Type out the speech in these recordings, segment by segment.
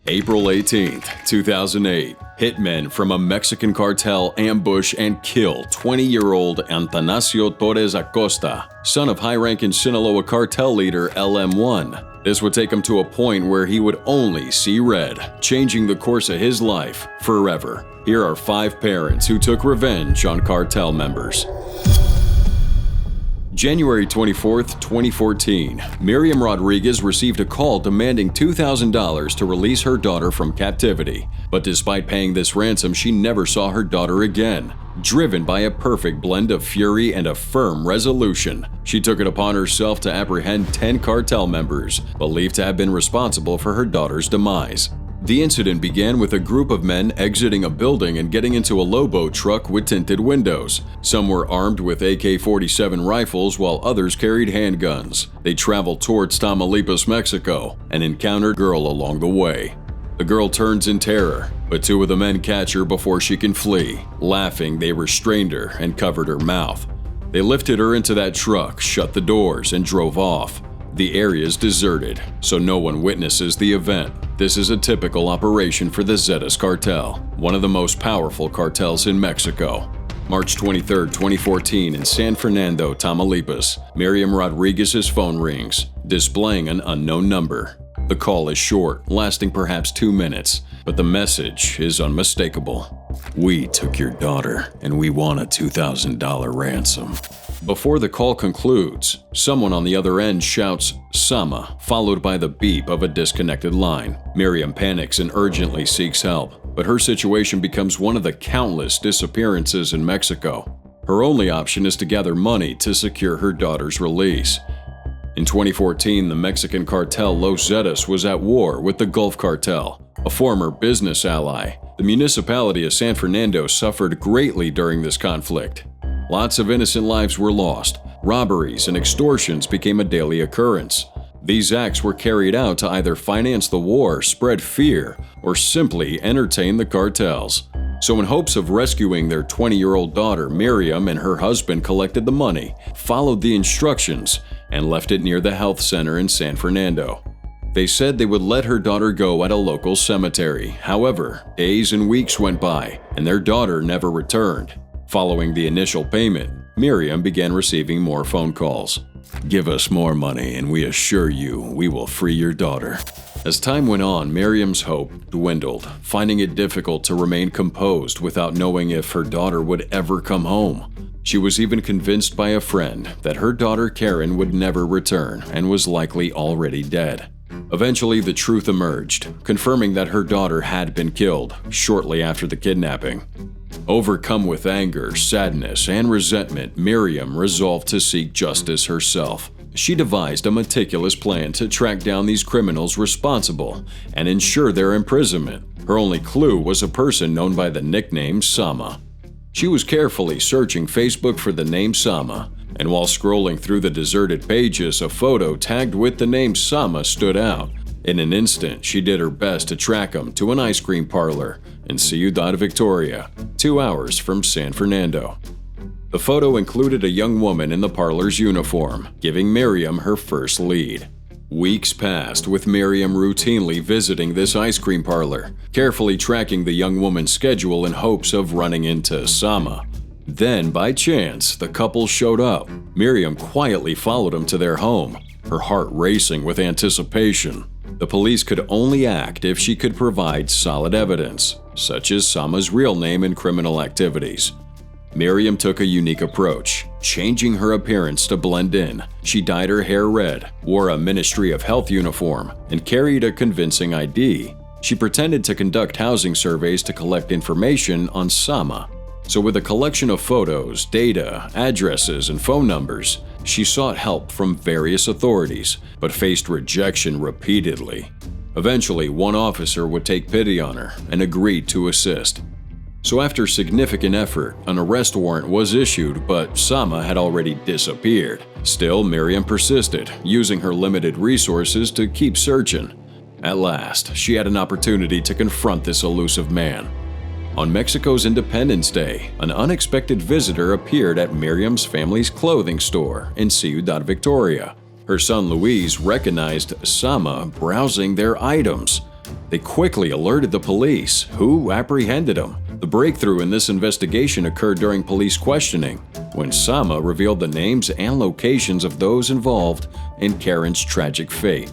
April 18, 2008, hitmen from a Mexican cartel ambush and kill 20-year-old Atanasio Torres Acosta, son of high-ranking Sinaloa cartel leader LM1. This would take him to a point where he would only see red, changing the course of his life forever. Here are 5 parents who took revenge on cartel members. January 24, 2014, Miriam Rodriguez received a call demanding $2,000 to release her daughter from captivity. But despite paying this ransom, she never saw her daughter again. Driven by a perfect blend of fury and a firm resolution, she took it upon herself to apprehend 10 cartel members, believed to have been responsible for her daughter's demise. The incident began with a group of men exiting a building and getting into a Lobo truck with tinted windows. Some were armed with AK-47 rifles while others carried handguns. They traveled towards Tamaulipas, Mexico, and encountered a girl along the way. The girl turns in terror, but 2 of the men catch her before she can flee. Laughing, they restrained her and covered her mouth. They lifted her into that truck, shut the doors, and drove off. The area is deserted, so no one witnesses the event. This is a typical operation for the Zetas cartel, one of the most powerful cartels in Mexico. March 23, 2014, in San Fernando, Tamaulipas, Miriam Rodriguez's phone rings, displaying an unknown number. The call is short, lasting perhaps 2 minutes, but the message is unmistakable. "We took your daughter, and we want a $2,000 ransom." Before the call concludes, someone on the other end shouts, "Sama," followed by the beep of a disconnected line. Miriam panics and urgently seeks help, but her situation becomes one of the countless disappearances in Mexico. Her only option is to gather money to secure her daughter's release. In 2014, the Mexican cartel Los Zetas was at war with the Gulf Cartel, a former business ally. The municipality of San Fernando suffered greatly during this conflict. Lots of innocent lives were lost. Robberies and extortions became a daily occurrence. These acts were carried out to either finance the war, spread fear, or simply entertain the cartels. So in hopes of rescuing their 20-year-old daughter, Miriam and her husband collected the money, followed the instructions, and left it near the health center in San Fernando. They said they would let her daughter go at a local cemetery. However, days and weeks went by, and their daughter never returned. Following the initial payment, Miriam began receiving more phone calls. "Give us more money and we assure you we will free your daughter." As time went on, Miriam's hope dwindled, finding it difficult to remain composed without knowing if her daughter would ever come home. She was even convinced by a friend that her daughter Karen would never return and was likely already dead. Eventually, the truth emerged, confirming that her daughter had been killed shortly after the kidnapping. Overcome with anger, sadness, and resentment, Miriam resolved to seek justice herself. She devised a meticulous plan to track down these criminals responsible and ensure their imprisonment. Her only clue was a person known by the nickname Sama. She was carefully searching Facebook for the name Sama, and while scrolling through the deserted pages, a photo tagged with the name Sama stood out. In an instant, she did her best to track him to an ice cream parlor in Ciudad Victoria, 2 hours from San Fernando. The photo included a young woman in the parlor's uniform, giving Miriam her first lead. Weeks passed with Miriam routinely visiting this ice cream parlor, carefully tracking the young woman's schedule in hopes of running into Sama. Then, by chance, the couple showed up. Miriam quietly followed them to their home, her heart racing with anticipation. The police could only act if she could provide solid evidence, such as Sama's real name and criminal activities. Miriam took a unique approach, changing her appearance to blend in. She dyed her hair red, wore a Ministry of Health uniform, and carried a convincing ID. She pretended to conduct housing surveys to collect information on Sama. So with a collection of photos, data, addresses, and phone numbers, she sought help from various authorities, but faced rejection repeatedly. Eventually, one officer would take pity on her and agreed to assist. So after significant effort, an arrest warrant was issued, but Sama had already disappeared. Still, Miriam persisted, using her limited resources to keep searching. At last, she had an opportunity to confront this elusive man. On Mexico's Independence Day, an unexpected visitor appeared at Miriam's family's clothing store in Ciudad Victoria. Her son Luis recognized Sama browsing their items. They quickly alerted the police, who apprehended him. The breakthrough in this investigation occurred during police questioning, when Sama revealed the names and locations of those involved in Karen's tragic fate.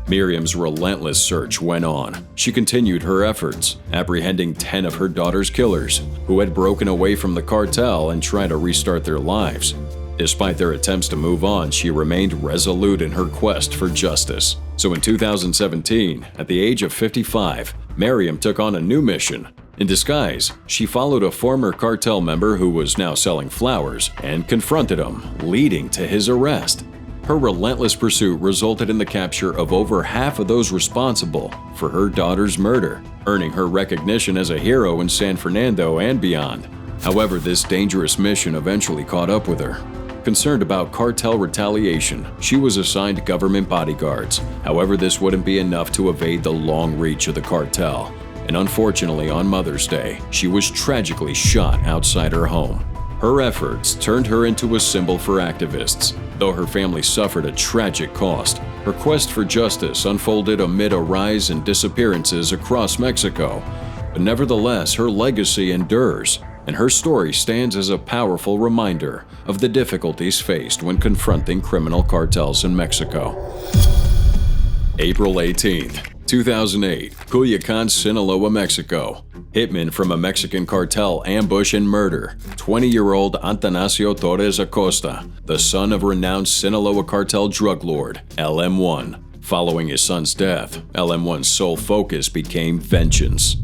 Miriam's relentless search went on. She continued her efforts, apprehending 10 of her daughter's killers, who had broken away from the cartel and tried to restart their lives. Despite their attempts to move on, she remained resolute in her quest for justice. So in 2017, at the age of 55, Miriam took on a new mission. In disguise, she followed a former cartel member who was now selling flowers and confronted him, leading to his arrest. Her relentless pursuit resulted in the capture of over half of those responsible for her daughter's murder, earning her recognition as a hero in San Fernando and beyond. However, this dangerous mission eventually caught up with her. Concerned about cartel retaliation, she was assigned government bodyguards. However, this wouldn't be enough to evade the long reach of the cartel. And unfortunately, on Mother's Day, she was tragically shot outside her home. Her efforts turned her into a symbol for activists. Though her family suffered a tragic cost, her quest for justice unfolded amid a rise in disappearances across Mexico. But nevertheless, her legacy endures, and her story stands as a powerful reminder of the difficulties faced when confronting criminal cartels in Mexico. April 18, 2008, Culiacan, Sinaloa, Mexico. Hitmen from a Mexican cartel ambush and murder 20-year-old Atanasio Torres Acosta, the son of renowned Sinaloa cartel drug lord LM1. Following his son's death, LM1's sole focus became vengeance.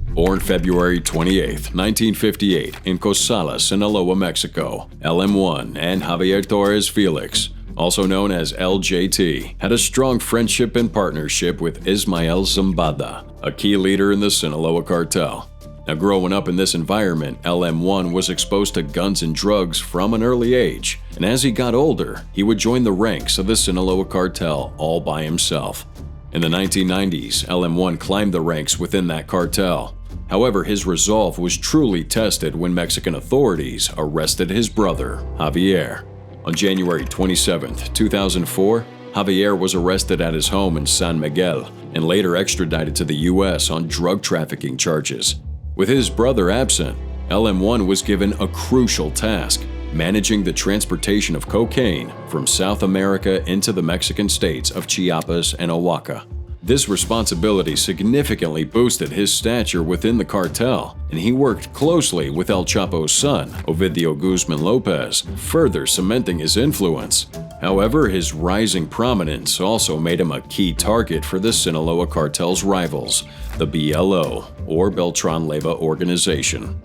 Born February 28, 1958, in Cosala, Sinaloa, Mexico, LM1 and Javier Torres Felix, also known as LJT, had a strong friendship and partnership with Ismael Zambada, a key leader in the Sinaloa cartel. Now, growing up in this environment, LM1 was exposed to guns and drugs from an early age, and as he got older, he would join the ranks of the Sinaloa cartel all by himself. In the 1990s, LM1 climbed the ranks within that cartel. However, his resolve was truly tested when Mexican authorities arrested his brother, Javier. On January 27, 2004, Javier was arrested at his home in San Miguel and later extradited to the U.S. on drug trafficking charges. With his brother absent, LM1 was given a crucial task, managing the transportation of cocaine from South America into the Mexican states of Chiapas and Oaxaca. This responsibility significantly boosted his stature within the cartel, and he worked closely with El Chapo's son, Ovidio Guzman Lopez, further cementing his influence. However, his rising prominence also made him a key target for the Sinaloa cartel's rivals, the BLO, or Beltran Leyva organization.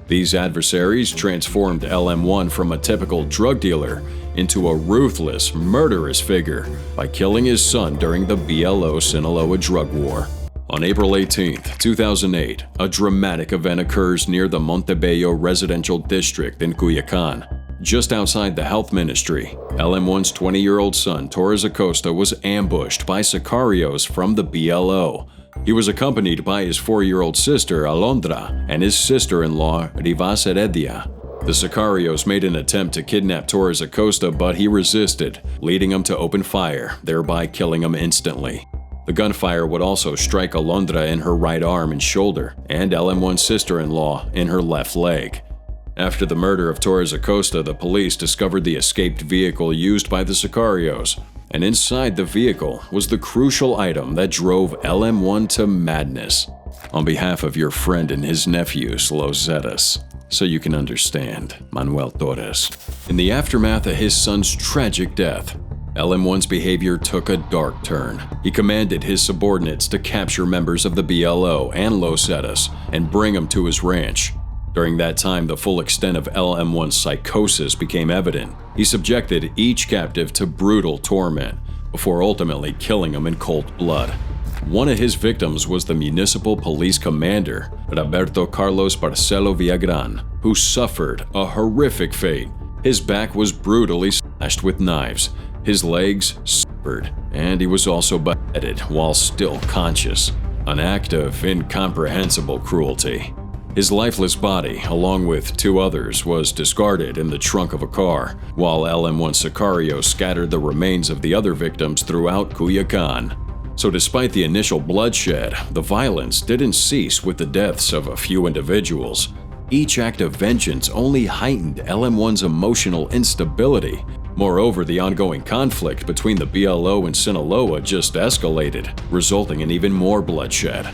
These adversaries transformed LM1 from a typical drug dealer into a ruthless, murderous figure by killing his son during the BLO Sinaloa drug war. On April 18, 2008, a dramatic event occurs near the Montebello residential district in Culiacan. Just outside the health ministry, LM1's 20-year-old son, Torres Acosta, was ambushed by sicarios from the BLO. He was accompanied by his 4-year-old sister, Alondra, and his sister-in-law, Rivas Heredia. The sicarios made an attempt to kidnap Torres Acosta, but he resisted, leading him to open fire, thereby killing him instantly. The gunfire would also strike Alondra in her right arm and shoulder, and LM1's sister-in-law in her left leg. After the murder of Torres Acosta, the police discovered the escaped vehicle used by the sicarios, and inside the vehicle was the crucial item that drove LM1 to madness. On behalf of your friend and his nephews, Los Zetas, so you can understand, Manuel Torres. In the aftermath of his son's tragic death, LM1's behavior took a dark turn. He commanded his subordinates to capture members of the BLO and Los Zetas and bring them to his ranch. During that time, the full extent of LM1's psychosis became evident. He subjected each captive to brutal torment before ultimately killing them in cold blood. One of his victims was the municipal police commander, Roberto Carlos Barcelo Villagran, who suffered a horrific fate. His back was brutally slashed with knives, his legs severed, and he was also beheaded while still conscious, an act of incomprehensible cruelty. His lifeless body, along with 2 others, was discarded in the trunk of a car, while LM1 sicarios scattered the remains of the other victims throughout Culiacan. So despite the initial bloodshed, the violence didn't cease with the deaths of a few individuals. Each act of vengeance only heightened LM1's emotional instability. Moreover, the ongoing conflict between the BLO and Sinaloa just escalated, resulting in even more bloodshed.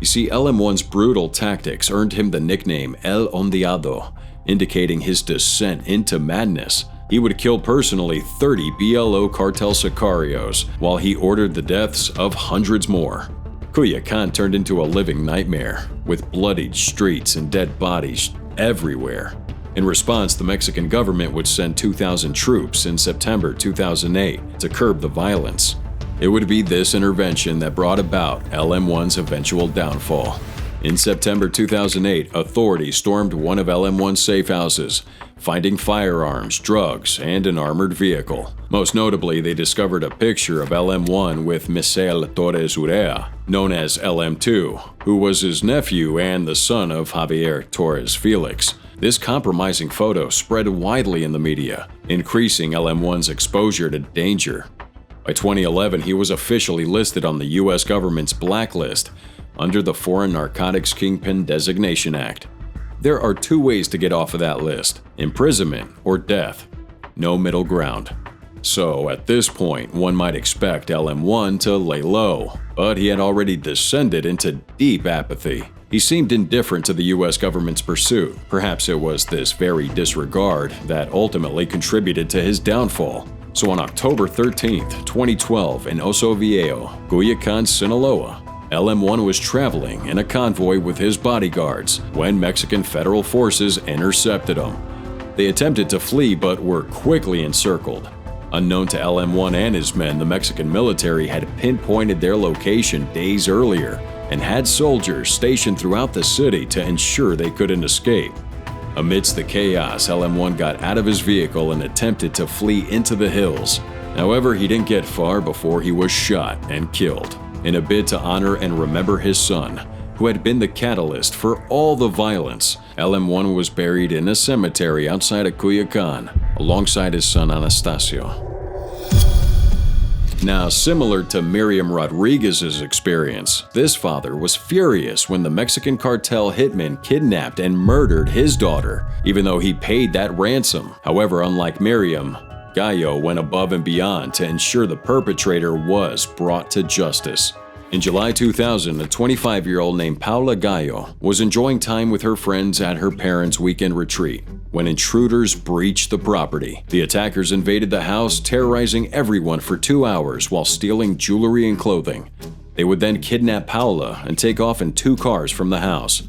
You see, LM1's brutal tactics earned him the nickname El Ondeado, indicating his descent into madness. He would kill personally 30 BLO cartel sicarios, while he ordered the deaths of hundreds more. Culiacan turned into a living nightmare, with bloodied streets and dead bodies everywhere. In response, the Mexican government would send 2,000 troops in September 2008 to curb the violence. It would be this intervention that brought about LM1's eventual downfall. In September 2008, authorities stormed one of LM1's safe houses, finding firearms, drugs, and an armored vehicle. Most notably, they discovered a picture of LM1 with Misael Torres Urea, known as LM2, who was his nephew and the son of Javier Torres Felix. This compromising photo spread widely in the media, increasing LM1's exposure to danger. By 2011, he was officially listed on the U.S. government's blacklist under the Foreign Narcotics Kingpin Designation Act. There are two ways to get off of that list: imprisonment or death. No middle ground. So at this point, one might expect LM1 to lay low, but he had already descended into deep apathy. He seemed indifferent to the U.S. government's pursuit. Perhaps it was this very disregard that ultimately contributed to his downfall. So on October 13, 2012, in Oso Viejo, Culiacan, Sinaloa, LM1 was traveling in a convoy with his bodyguards when Mexican federal forces intercepted him. They attempted to flee but were quickly encircled. Unknown to LM1 and his men, the Mexican military had pinpointed their location days earlier and had soldiers stationed throughout the city to ensure they couldn't escape. Amidst the chaos, LM1 got out of his vehicle and attempted to flee into the hills. However, he didn't get far before he was shot and killed. In a bid to honor and remember his son, who had been the catalyst for all the violence, LM1 was buried in a cemetery outside of Culiacan, alongside his son Anastasio. Now, similar to Miriam Rodriguez's experience, this father was furious when the Mexican cartel hitman kidnapped and murdered his daughter, even though he paid that ransom. However, unlike Miriam, Gallo went above and beyond to ensure the perpetrator was brought to justice. In July 2000, a 25-year-old named Paula Gallo was enjoying time with her friends at her parents' weekend retreat when intruders breached the property. The attackers invaded the house, terrorizing everyone for 2 hours while stealing jewelry and clothing. They would then kidnap Paula and take off in 2 cars from the house.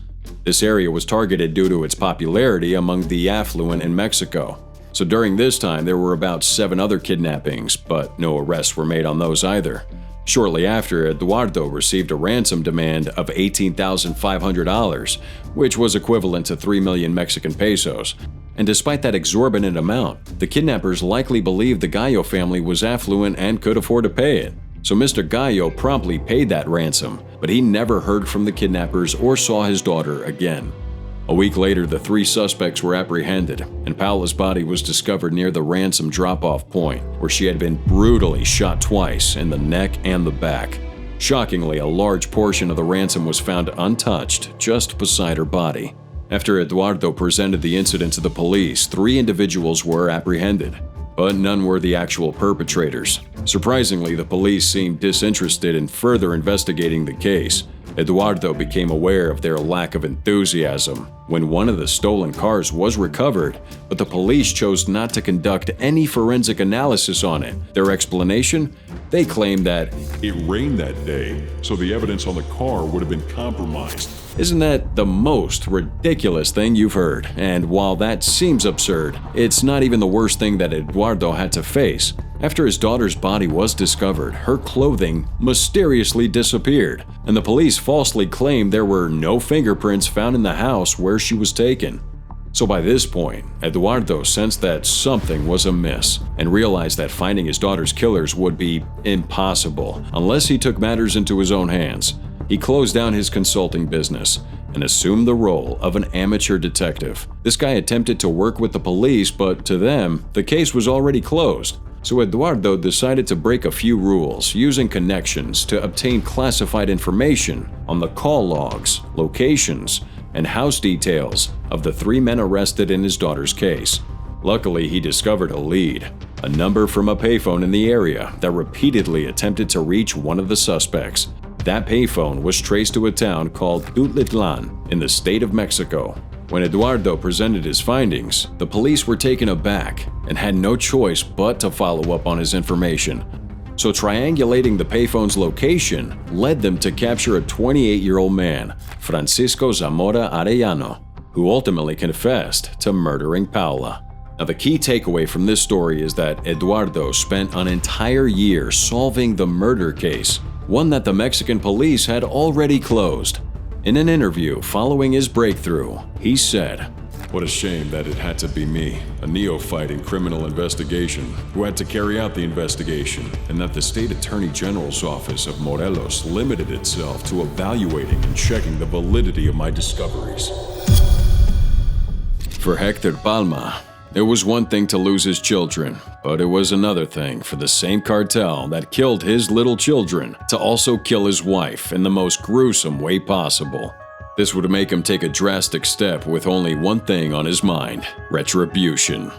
This area was targeted due to its popularity among the affluent in Mexico. So during this time, there were about 7 other kidnappings, but no arrests were made on those either. Shortly after, Eduardo received a ransom demand of $18,500, which was equivalent to 3 million Mexican pesos. And despite that exorbitant amount, the kidnappers likely believed the Gallo family was affluent and could afford to pay it. So Mr. Gallo promptly paid that ransom, but he never heard from the kidnappers or saw his daughter again. A week later, the 3 suspects were apprehended, and Paula's body was discovered near the ransom drop-off point, where she had been brutally shot twice in the neck and the back. Shockingly, a large portion of the ransom was found untouched just beside her body. After Eduardo presented the incident to the police, 3 individuals were apprehended, but none were the actual perpetrators. Surprisingly, the police seemed disinterested in further investigating the case. Eduardo became aware of their lack of enthusiasm when one of the stolen cars was recovered, but the police chose not to conduct any forensic analysis on it. Their explanation? They claimed that it rained that day, so the evidence on the car would have been compromised. Isn't that the most ridiculous thing you've heard? And while that seems absurd, it's not even the worst thing that Eduardo had to face. After his daughter's body was discovered, her clothing mysteriously disappeared, and the police falsely claimed there were no fingerprints found in the house where she was taken. So by this point, Eduardo sensed that something was amiss and realized that finding his daughter's killers would be impossible unless he took matters into his own hands. He closed down his consulting business and assumed the role of an amateur detective. This guy attempted to work with the police, but to them, the case was already closed. So Eduardo decided to break a few rules using connections to obtain classified information on the call logs, locations, and house details of the 3 men arrested in his daughter's case. Luckily, he discovered a lead, a number from a payphone in the area that repeatedly attempted to reach one of the suspects. That payphone was traced to a town called Tultitlán in the state of Mexico. When Eduardo presented his findings, the police were taken aback and had no choice but to follow up on his information. So triangulating the payphone's location led them to capture a 28-year-old man, Francisco Zamora Arellano, who ultimately confessed to murdering Paula. Now, the key takeaway from this story is that Eduardo spent an entire year solving the murder case, one that the Mexican police had already closed. In an interview following his breakthrough, he said, "What a shame that it had to be me, a neophyte in criminal investigation, who had to carry out the investigation, and that the State Attorney General's office of Morelos limited itself to evaluating and checking the validity of my discoveries." For Hector Palma, it was one thing to lose his children, but it was another thing for the same cartel that killed his little children to also kill his wife in the most gruesome way possible. This would make him take a drastic step with only one thing on his mind: retribution.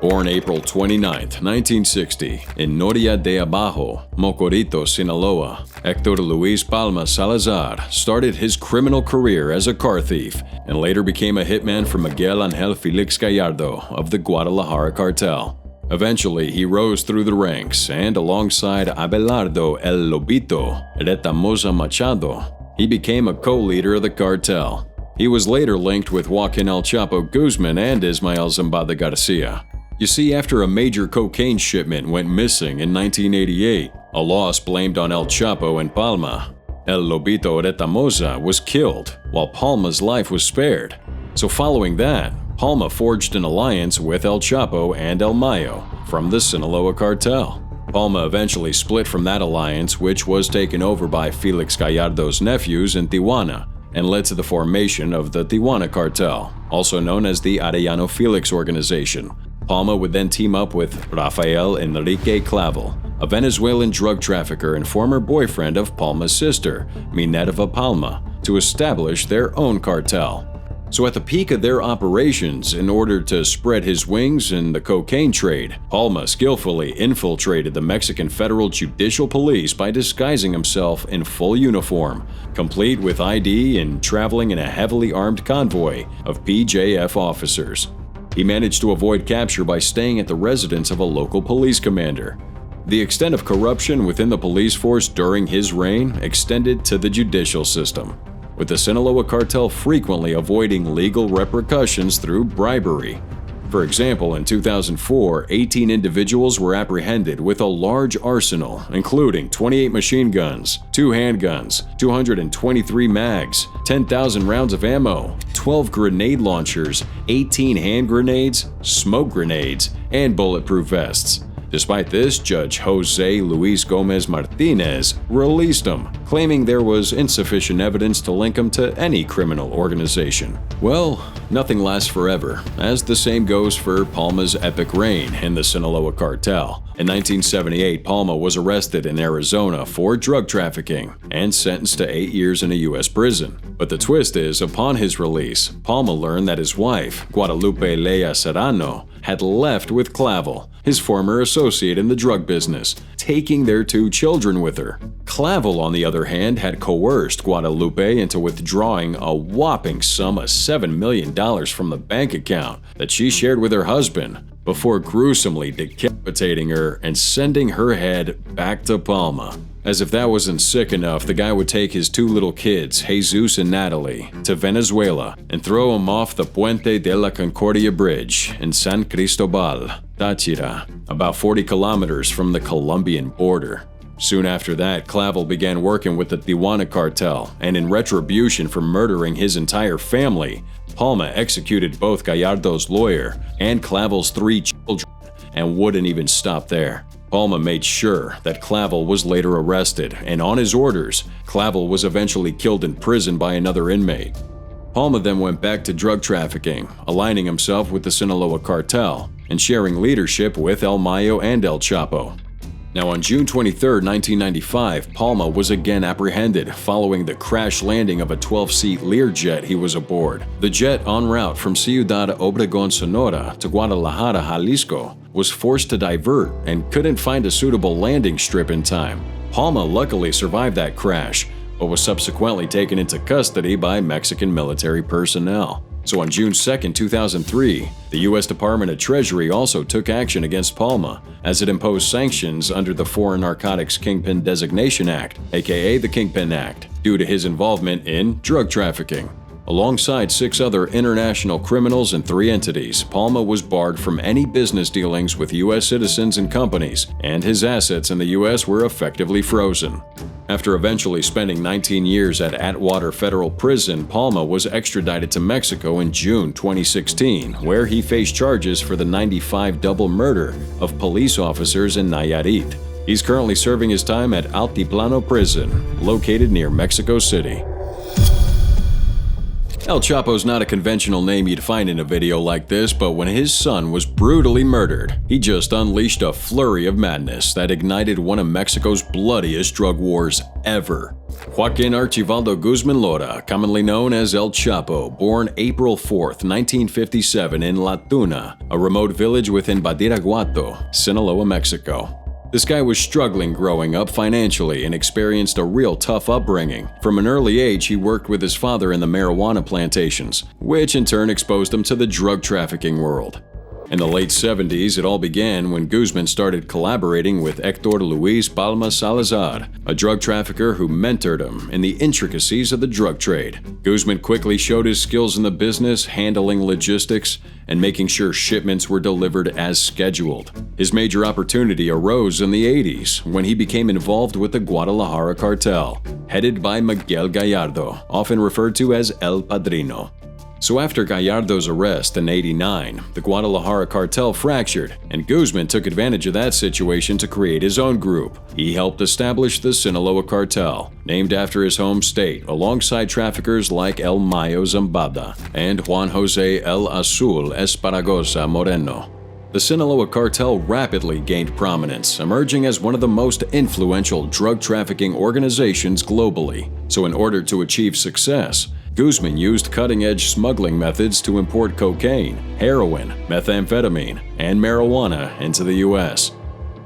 Born April 29, 1960, in Noria de Abajo, Mocorito, Sinaloa, Hector Luis Palma Salazar started his criminal career as a car thief and later became a hitman for Miguel Angel Felix Gallardo of the Guadalajara Cartel. Eventually, he rose through the ranks and, alongside Abelardo El Lobito Retamosa Machado, he became a co-leader of the cartel. He was later linked with Joaquin El Chapo Guzman and Ismael Zambada Garcia. You see, after a major cocaine shipment went missing in 1988, a loss blamed on El Chapo and Palma, El Lobito Retamosa was killed, while Palma's life was spared. So following that, Palma forged an alliance with El Chapo and El Mayo from the Sinaloa cartel. Palma eventually split from that alliance, which was taken over by Felix Gallardo's nephews in Tijuana, and led to the formation of the Tijuana cartel, also known as the Arellano Felix organization. Palma would then team up with Rafael Enrique Clavel, a Venezuelan drug trafficker and former boyfriend of Palma's sister, Minerva Palma, to establish their own cartel. So at the peak of their operations, in order to spread his wings in the cocaine trade, Palma skillfully infiltrated the Mexican Federal Judicial Police by disguising himself in full uniform, complete with ID and traveling in a heavily armed convoy of PJF officers. He managed to avoid capture by staying at the residence of a local police commander. The extent of corruption within the police force during his reign extended to the judicial system, with the Sinaloa cartel frequently avoiding legal repercussions through bribery. For example, in 2004, 18 individuals were apprehended with a large arsenal, including 28 machine guns, 2 handguns, 223 mags, 10,000 rounds of ammo, 12 grenade launchers, 18 hand grenades, smoke grenades, and bulletproof vests. Despite this, Judge Jose Luis Gomez Martinez released them, claiming there was insufficient evidence to link him to any criminal organization. Well, nothing lasts forever, as the same goes for Palma's epic reign in the Sinaloa cartel. In 1978, Palma was arrested in Arizona for drug trafficking and sentenced to 8 years in a U.S. prison. But the twist is, upon his release, Palma learned that his wife, Guadalupe Leia Serrano, had left with Clavel, his former associate in the drug business, taking their 2 children with her. Clavel, on the other hand, had coerced Guadalupe into withdrawing a whopping sum of $7 million from the bank account that she shared with her husband, before gruesomely decapitating her and sending her head back to Palma. As if that wasn't sick enough, the guy would take his 2 little kids, Jesus and Natalie, to Venezuela and throw them off the Puente de la Concordia Bridge in San Cristobal, Táchira, about 40 kilometers from the Colombian border. Soon after that, Clavel began working with the Tijuana cartel, and in retribution for murdering his entire family, Palma executed both Gallardo's lawyer and Clavel's 3 children, and wouldn't even stop there. Palma made sure that Clavel was later arrested, and on his orders, Clavel was eventually killed in prison by another inmate. Palma then went back to drug trafficking, aligning himself with the Sinaloa Cartel and sharing leadership with El Mayo and El Chapo. Now, on June 23, 1995, Palma was again apprehended following the crash landing of a 12-seat Learjet he was aboard. The jet, en route from Ciudad Obregón, Sonora to Guadalajara, Jalisco, was forced to divert and couldn't find a suitable landing strip in time. Palma luckily survived that crash, but was subsequently taken into custody by Mexican military personnel. So on June 2, 2003, the U.S. Department of Treasury also took action against Palma, as it imposed sanctions under the Foreign Narcotics Kingpin Designation Act, aka the Kingpin Act, due to his involvement in drug trafficking. Alongside 6 other international criminals and 3 entities, Palma was barred from any business dealings with U.S. citizens and companies, and his assets in the U.S. were effectively frozen. After eventually spending 19 years at Atwater Federal Prison, Palma was extradited to Mexico in June 2016, where he faced charges for the '95 double murder of police officers in Nayarit. He's currently serving his time at Altiplano Prison, located near Mexico City. El Chapo's not a conventional name you'd find in a video like this, but when his son was brutally murdered, he just unleashed a flurry of madness that ignited one of Mexico's bloodiest drug wars ever. Joaquin Archibaldo Guzman Lora, commonly known as El Chapo, born April 4, 1957 in La Tuna, a remote village within Badiraguato, Sinaloa, Mexico. This guy was struggling growing up financially and experienced a real tough upbringing. From an early age, he worked with his father in the marijuana plantations, which in turn exposed him to the drug trafficking world. In the late 70s, it all began when Guzman started collaborating with Hector Luis Palma Salazar, a drug trafficker who mentored him in the intricacies of the drug trade. Guzman quickly showed his skills in the business, handling logistics, and making sure shipments were delivered as scheduled. His major opportunity arose in the 80s when he became involved with the Guadalajara Cartel, headed by Miguel Gallardo, often referred to as El Padrino. So after Gallardo's arrest in '89, the Guadalajara Cartel fractured, and Guzman took advantage of that situation to create his own group. He helped establish the Sinaloa Cartel, named after his home state, alongside traffickers like El Mayo Zambada and Juan Jose El Azul Esparragosa Moreno. The Sinaloa Cartel rapidly gained prominence, emerging as one of the most influential drug trafficking organizations globally. So in order to achieve success, Guzman used cutting-edge smuggling methods to import cocaine, heroin, methamphetamine, and marijuana into the U.S.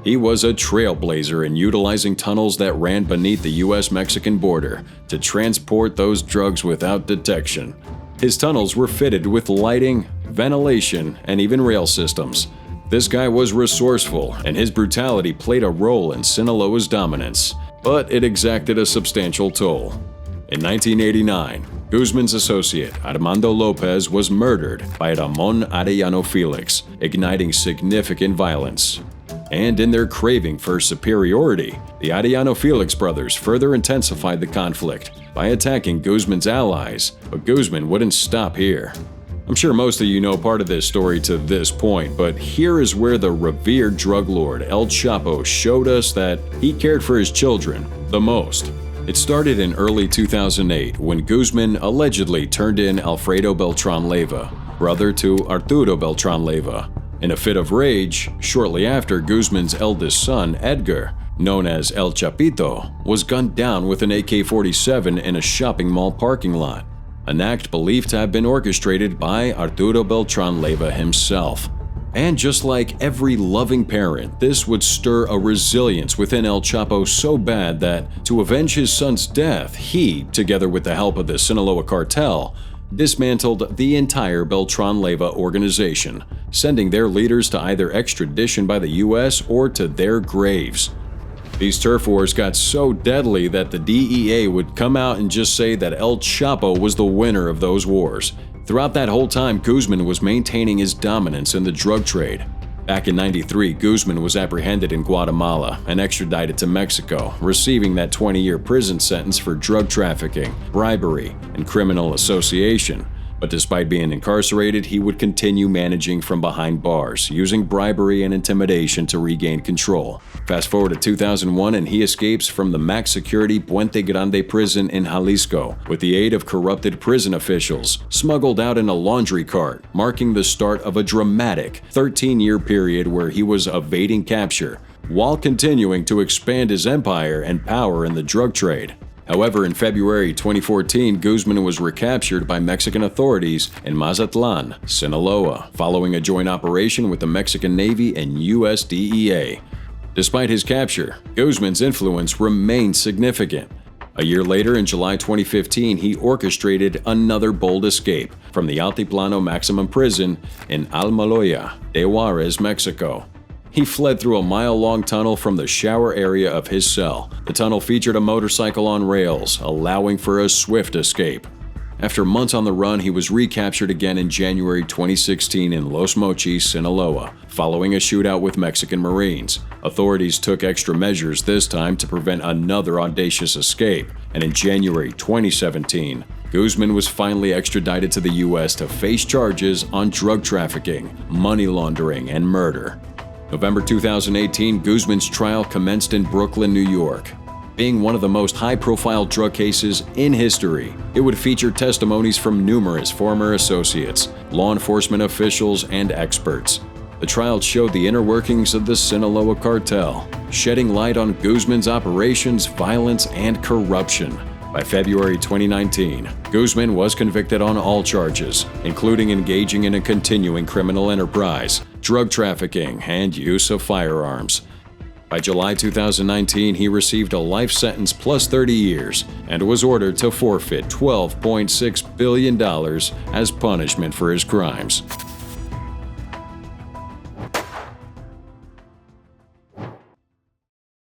He was a trailblazer in utilizing tunnels that ran beneath the U.S.-Mexican border to transport those drugs without detection. His tunnels were fitted with lighting, ventilation, and even rail systems. This guy was resourceful, and his brutality played a role in Sinaloa's dominance, but it exacted a substantial toll. In 1989, Guzman's associate, Armando Lopez, was murdered by Ramon Arellano Felix, igniting significant violence. And in their craving for superiority, the Arellano Felix brothers further intensified the conflict by attacking Guzman's allies, but Guzman wouldn't stop here. I'm sure most of you know part of this story to this point, but here is where the revered drug lord El Chapo showed us that he cared for his children the most. It started in early 2008 when Guzman allegedly turned in Alfredo Beltran Leyva, brother to Arturo Beltran Leyva. In a fit of rage, shortly after, Guzman's eldest son, Edgar, known as El Chapito, was gunned down with an AK-47 in a shopping mall parking lot, an act believed to have been orchestrated by Arturo Beltran Leyva himself. And just like every loving parent, this would stir a resilience within El Chapo so bad that, to avenge his son's death, he, together with the help of the Sinaloa Cartel, dismantled the entire Beltran Leyva organization, sending their leaders to either extradition by the U.S. or to their graves. These turf wars got so deadly that the DEA would come out and just say that El Chapo was the winner of those wars. Throughout that whole time, Guzman was maintaining his dominance in the drug trade. Back in '93, Guzman was apprehended in Guatemala and extradited to Mexico, receiving that 20-year prison sentence for drug trafficking, bribery, and criminal association. But despite being incarcerated, he would continue managing from behind bars, using bribery and intimidation to regain control. Fast forward to 2001 and he escapes from the max security Puente Grande prison in Jalisco with the aid of corrupted prison officials, smuggled out in a laundry cart, marking the start of a dramatic 13-year period where he was evading capture while continuing to expand his empire and power in the drug trade. However, in February 2014, Guzman was recaptured by Mexican authorities in Mazatlan, Sinaloa, following a joint operation with the Mexican Navy and U.S. DEA. Despite his capture, Guzman's influence remained significant. A year later, in July 2015, he orchestrated another bold escape from the Altiplano Maximum Prison in Almoloya de Juarez, Mexico. He fled through a mile-long tunnel from the shower area of his cell. The tunnel featured a motorcycle on rails, allowing for a swift escape. After months on the run, he was recaptured again in January 2016 in Los Mochis, Sinaloa, following a shootout with Mexican Marines. Authorities took extra measures this time to prevent another audacious escape, and in January 2017, Guzman was finally extradited to the U.S. to face charges on drug trafficking, money laundering, and murder. November 2018, Guzman's trial commenced in Brooklyn, New York. Being one of the most high-profile drug cases in history, it would feature testimonies from numerous former associates, law enforcement officials, and experts. The trial showed the inner workings of the Sinaloa Cartel, shedding light on Guzman's operations, violence, and corruption. By February 2019, Guzman was convicted on all charges, including engaging in a continuing criminal enterprise, drug trafficking, and use of firearms. By July 2019, he received a life sentence plus 30 years and was ordered to forfeit $12.6 billion as punishment for his crimes.